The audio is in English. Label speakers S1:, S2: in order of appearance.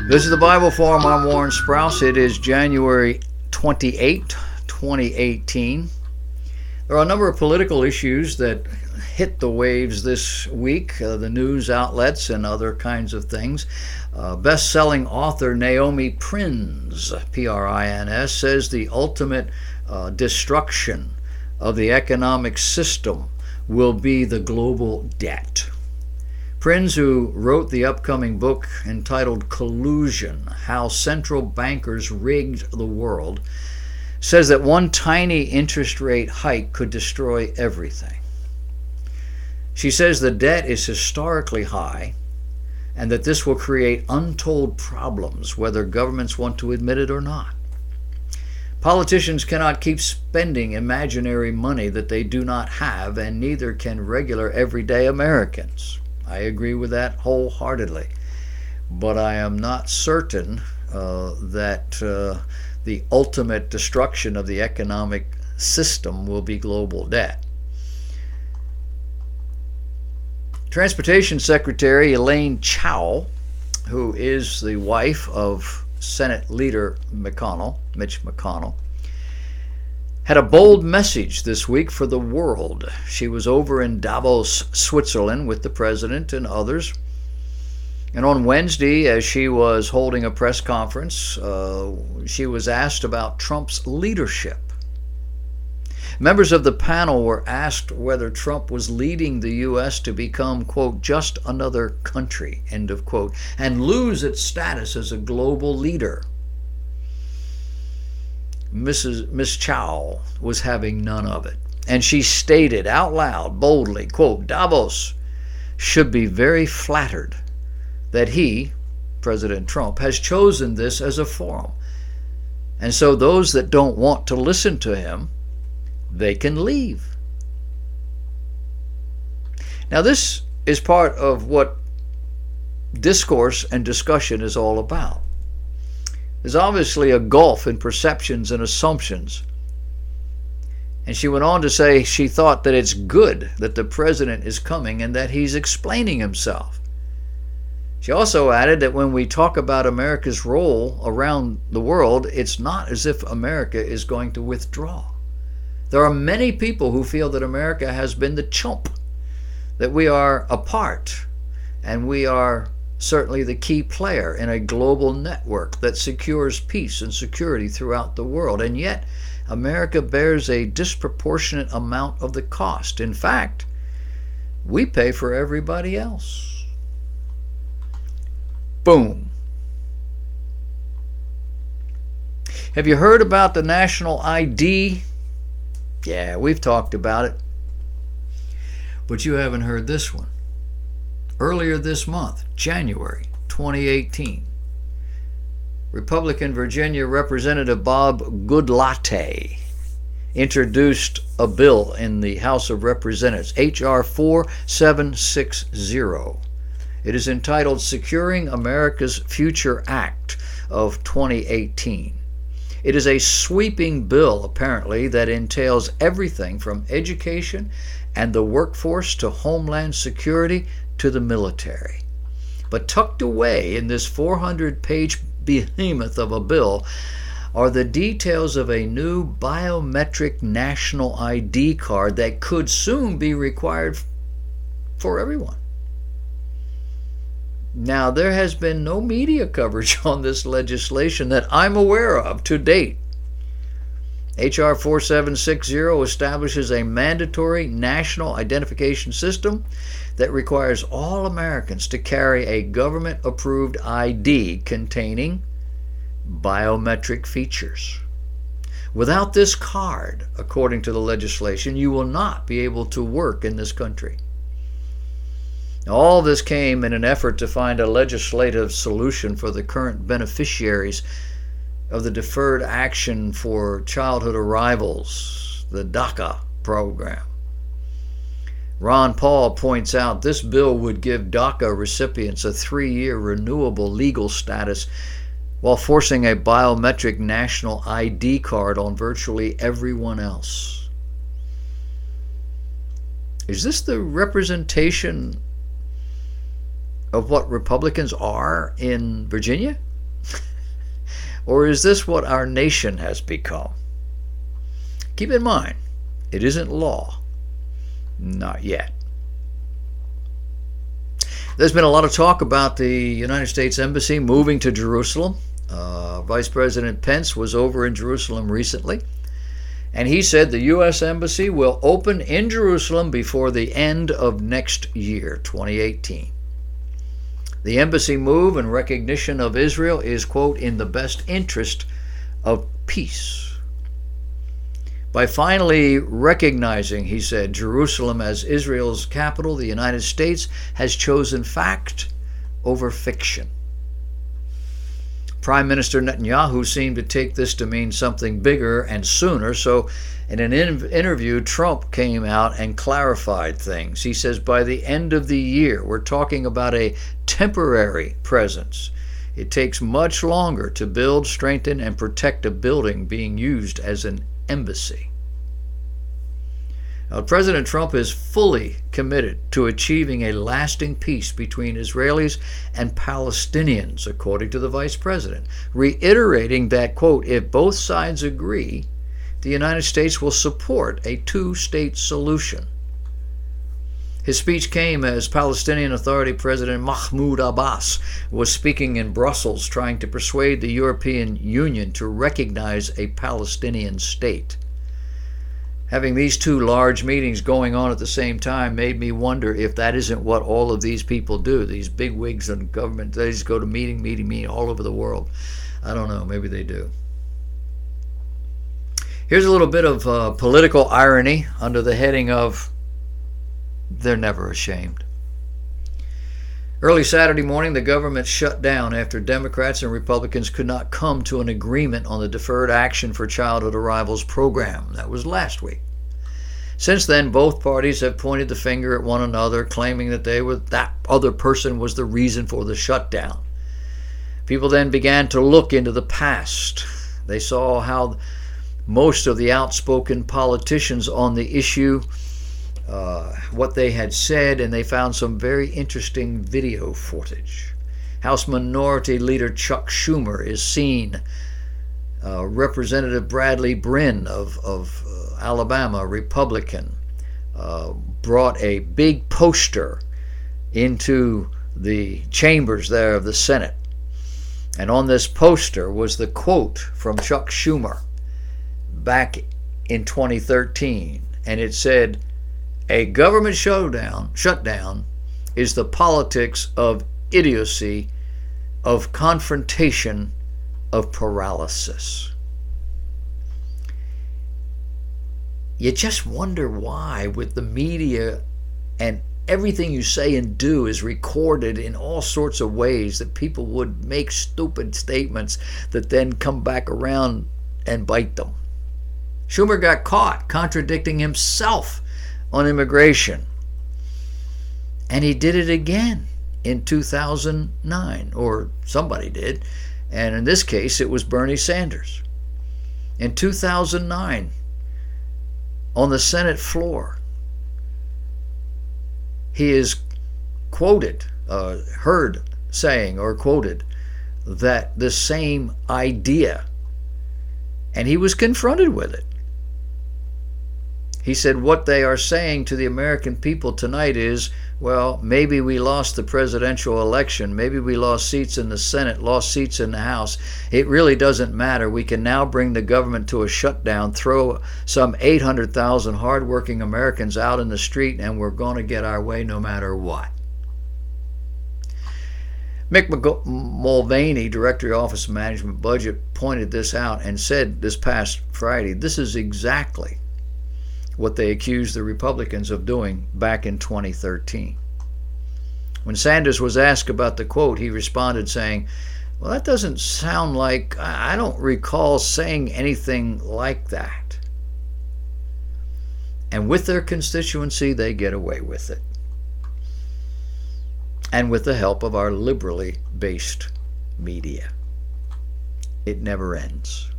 S1: This is the Bible Forum. I'm Warren Sprouse. It is January 28, 2018. There are a number of political issues that hit the waves this week, the news outlets and other kinds of things. Best-selling author Naomi Prins, P-R-I-N-S, says the ultimate destruction of the economic system will be the global debt. Prins, who wrote the upcoming book entitled Collusion: How Central Bankers Rigged the World, says that one tiny interest rate hike could destroy everything. She says the debt is historically high and that this will create untold problems whether governments want to admit it or not. Politicians cannot keep spending imaginary money that they do not have, and neither can regular everyday Americans. I agree with that wholeheartedly, but I am not certain that the ultimate destruction of the economic system will be global debt. Transportation Secretary Elaine Chao, who is the wife of Senate Leader Mitch McConnell, had a bold message this week for the world. She was over in Davos, Switzerland with the president and others. And on Wednesday, as she was holding a press conference, she was asked about Trump's leadership. Members of the panel were asked whether Trump was leading the U.S. to become, quote, just another country, end of quote, and lose its status as a global leader. Miss Chao was having none of it, and she stated out loud, boldly, quote, Davos should be very flattered that he, President Trump, has chosen this as a forum. And so those that don't want to listen to him, they can leave. Now, this is part of what discourse and discussion is all about. There's obviously a gulf in perceptions and assumptions. And she went on to say she thought that it's good that the president is coming and that he's explaining himself. She also added that when we talk about America's role around the world, it's not as if America is going to withdraw. There are many people who feel that America has been the chump, that we are a part, and we are certainly the key player in a global network that secures peace and security throughout the world. And yet, America bears a disproportionate amount of the cost. In fact, we pay for everybody else. Boom. Have you heard about the national ID? Yeah, we've talked about it. But you haven't heard this one. Earlier this month, January 2018, Republican Virginia Representative Bob Goodlatte introduced a bill in the House of Representatives, H.R. 4760. It is entitled Securing America's Future Act of 2018. It is a sweeping bill, apparently, that entails everything from education and the workforce to homeland security to the military. But tucked away in this 400-page behemoth of a bill are the details of a new biometric national ID card that could soon be required for everyone. Now, there has been no media coverage on this legislation that I'm aware of to date. H.R. 4760 establishes a mandatory national identification system that requires all Americans to carry a government-approved ID containing biometric features. Without this card, according to the legislation, you will not be able to work in this country. Now, all this came in an effort to find a legislative solution for the current beneficiaries of the Deferred Action for Childhood Arrivals, the DACA program. Ron Paul points out this bill would give DACA recipients a 3-year renewable legal status while forcing a biometric national ID card on virtually everyone else. Is this the representation of what Republicans are in Virginia? Or is this what our nation has become? Keep in mind, it isn't law. Not yet. There's been a lot of talk about the United States Embassy moving to Jerusalem. Vice President Pence was over in Jerusalem recently, and he said the U.S. Embassy will open in Jerusalem before the end of next year, 2018. The embassy move in recognition of Israel is, quote, in the best interest of peace. By finally recognizing, he said, Jerusalem as Israel's capital, the United States has chosen fact over fiction. Prime Minister Netanyahu seemed to take this to mean something bigger and sooner, so in an interview, Trump came out and clarified things. He says, by the end of the year, we're talking about a temporary presence. It takes much longer to build, strengthen, and protect a building being used as an embassy. Now, President Trump is fully committed to achieving a lasting peace between Israelis and Palestinians, according to the vice president, reiterating that, quote, if both sides agree, the United States will support a two-state solution. His speech came as Palestinian Authority President Mahmoud Abbas was speaking in Brussels, trying to persuade the European Union to recognize a Palestinian state. Having these two large meetings going on at the same time made me wonder if that isn't what all of these people do, these bigwigs in government. They just go to meeting all over the world. I don't know, maybe they do. Here's a little bit of political irony under the heading of they're never ashamed. Early Saturday morning, the government shut down after Democrats and Republicans could not come to an agreement on the Deferred Action for Childhood Arrivals program. That was last week. Since then, both parties have pointed the finger at one another, claiming that that other person was the reason for the shutdown. People then began to look into the past. They saw how most of the outspoken politicians on the issue, what they had said, and they found some very interesting video footage. House Minority Leader Chuck Schumer is seen. Representative Bradley Brin of Alabama, Republican, brought a big poster into the chambers there of the Senate. And on this poster was the quote from Chuck Schumer back in 2013. And it said, a government shutdown is the politics of idiocy, of confrontation, of paralysis. You just wonder why, with the media and everything you say and do is recorded in all sorts of ways, that people would make stupid statements that then come back around and bite them. Schumer got caught contradicting himself on immigration. And he did it again in 2009, or somebody did. And in this case, it was Bernie Sanders. In 2009, on the Senate floor, he is quoted, heard saying or quoted that the same idea, and he was confronted with it. He said, what they are saying to the American people tonight is, well, maybe we lost the presidential election, maybe we lost seats in the Senate, lost seats in the House. It really doesn't matter. We can now bring the government to a shutdown, throw some 800,000 hardworking Americans out in the street, and we're going to get our way no matter what. Mick Mulvaney, Director of Office of Management Budget, pointed this out and said this past Friday, this is exactly what they accused the Republicans of doing back in 2013. When Sanders was asked about the quote, he responded saying, well, that doesn't sound like, I don't recall saying anything like that. And with their constituency, they get away with it. And with the help of our liberally based media. It never ends.